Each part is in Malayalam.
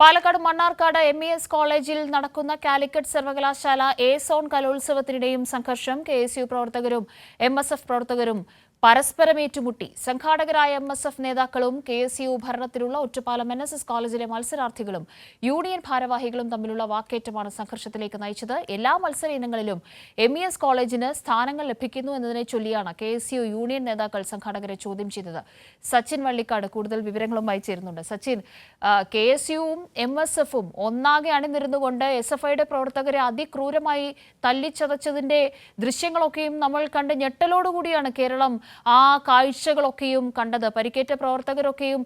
പാലക്കാട് മണ്ണാർക്കാട് MES കോളേജിൽ നടക്കുന്ന കാലിക്കറ്റ് സർവകലാശാല എ സോൺ കലോത്സവത്തിനിടെയും സംഘർഷം KSU പ്രവർത്തകരും MSF പ്രവർത്തകരും പരസ്പരം ഏറ്റുമുട്ടി. സംഘാടകരായ MSF നേതാക്കളും KSU ഭരണത്തിലുള്ള ഒറ്റപ്പാലം NSS കോളേജിലെ മത്സരാർത്ഥികളും യൂണിയൻ ഭാരവാഹികളും തമ്മിലുള്ള വാക്കേറ്റമാണ് സംഘർഷത്തിലേക്ക് നയിച്ചത്. എല്ലാ മത്സര ഇനങ്ങളിലും MES കോളേജിന് സ്ഥാനങ്ങൾ ലഭിക്കുന്നു എന്നതിനെ ചൊല്ലിയാണ് KSU യൂണിയൻ നേതാക്കൾ സംഘാടകരെ ചോദ്യം ചെയ്തത്. സച്ചിൻ വള്ളിക്കാട് കൂടുതൽ വിവരങ്ങളുമായി ചേരുന്നുണ്ട്. സച്ചിൻ, KSUവും MSFും ഒന്നാകെ അണിനിരുന്നുകൊണ്ട് SFIയുടെ പ്രവർത്തകരെ അതിക്രൂരമായി തല്ലിച്ചതച്ചതിന്റെ ദൃശ്യങ്ങളൊക്കെയും നമ്മൾ കണ്ട് ഞെട്ടലോടുകൂടിയാണ് കേരളം ആ കാഴ്ചകളൊക്കെയും കണ്ടത്. പരിക്കേറ്റ പ്രവർത്തകരൊക്കെയും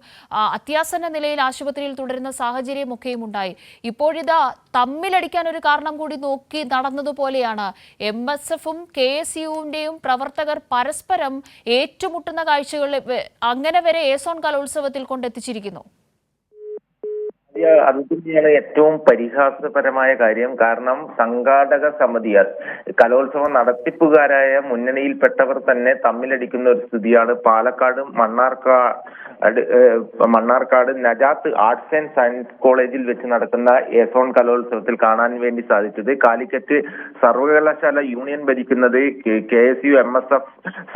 അത്യാസന്ന നിലയിൽ ആശുപത്രിയിൽ തുടരുന്ന സാഹചര്യമൊക്കെയും ഉണ്ടായി. ഇപ്പോഴിതാ തമ്മിലടിക്കാൻ ഒരു കാരണം കൂടി നോക്കി നടന്നതുപോലെയാണ്. MSFും KSUവിന്റെയും പ്രവർത്തകർ പരസ്പരം ഏറ്റുമുട്ടുന്ന കാഴ്ചകൾ അങ്ങനെ വരെ എ സോൺ കലോത്സവത്തിൽ കൊണ്ടെത്തിച്ചിരിക്കുന്നു. അത് തന്നെയാണ് ഏറ്റവും പരിഹാസപരമായ കാര്യം. കാരണം സംഘാടക സമിതി, കലോത്സവം നടത്തിപ്പുകാരായ മുന്നണിയിൽപ്പെട്ടവർ തന്നെ തമ്മിലടിക്കുന്ന ഒരു സ്ഥിതിയാണ് Palakkad Mannarkkad Najath arts and science കോളേജിൽ വെച്ച് നടക്കുന്ന എ സോൺ കലോത്സവത്തിൽ കാണാൻ വേണ്ടി സാധിച്ചത്. കാലിക്കറ്റ് സർവകലാശാല യൂണിയൻ ഭരിക്കുന്നത് KSU MSF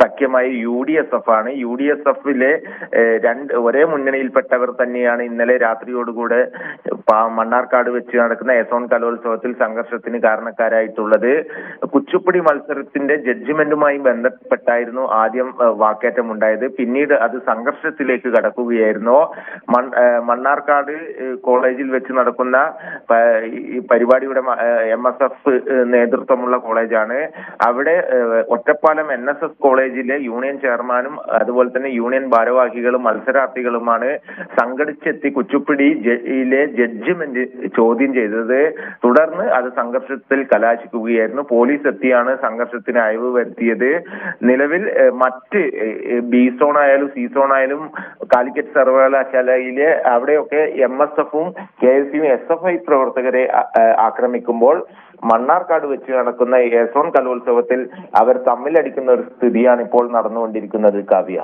സഖ്യമായി UDSF ആണ്. UDSFിലെ ഒരേ മുന്നണിയിൽപ്പെട്ടവർ തന്നെയാണ് ഇന്നലെ രാത്രിയോടുകൂടെ മണ്ണാർക്കാട് വെച്ച് നടക്കുന്ന എ സോൺ കലോത്സവത്തിൽ സംഘർഷത്തിന് കാരണക്കാരായിട്ടുള്ളത്. കുച്ചുപ്പിടി മത്സരത്തിന്റെ ജഡ്ജ്മെന്റുമായി ബന്ധപ്പെട്ടായിരുന്നു ആദ്യം വാക്കേറ്റം ഉണ്ടായത്. പിന്നീട് അത് സംഘർഷത്തിലേക്ക് കടക്കുകയായിരുന്നു. മണ്ണാർക്കാട് കോളേജിൽ വെച്ച് നടക്കുന്ന ഈ പരിപാടിയുടെ MSF നേതൃത്വമുള്ള കോളേജാണ്. അവിടെ ഒറ്റപ്പാലം NSS കോളേജിലെ യൂണിയൻ ചെയർമാനും അതുപോലെ തന്നെ യൂണിയൻ ഭാരവാഹികളും മത്സരാർത്ഥികളുമാണ് സംഘടിച്ചെത്തി കുച്ചുപ്പിടി ജഡ്ജ്മെന്റ് ചോദ്യം ചെയ്തത്. തുടർന്ന് അത് സംഘർഷത്തിൽ കലാശിക്കുകയായിരുന്നു. പോലീസ് എത്തിയാണ് സംഘർഷത്തിന് അയവ് വരുത്തിയത്. നിലവിൽ മറ്റ് B സോൺ ആയാലും C സോൺ ആയാലും കാലിക്കറ്റ് സർവകലാശാലയിലെ അവിടെയൊക്കെ MSFും KSUവും SFI പ്രവർത്തകരെ ആക്രമിക്കുമ്പോൾ മണ്ണാർക്കാട് വെച്ച് നടക്കുന്ന എ സോൺ കലോത്സവത്തിൽ അവർ തമ്മിലടിക്കുന്ന ഒരു സ്ഥിതിയാണ് ഇപ്പോൾ നടന്നുകൊണ്ടിരിക്കുന്നത്. കാവ്യ.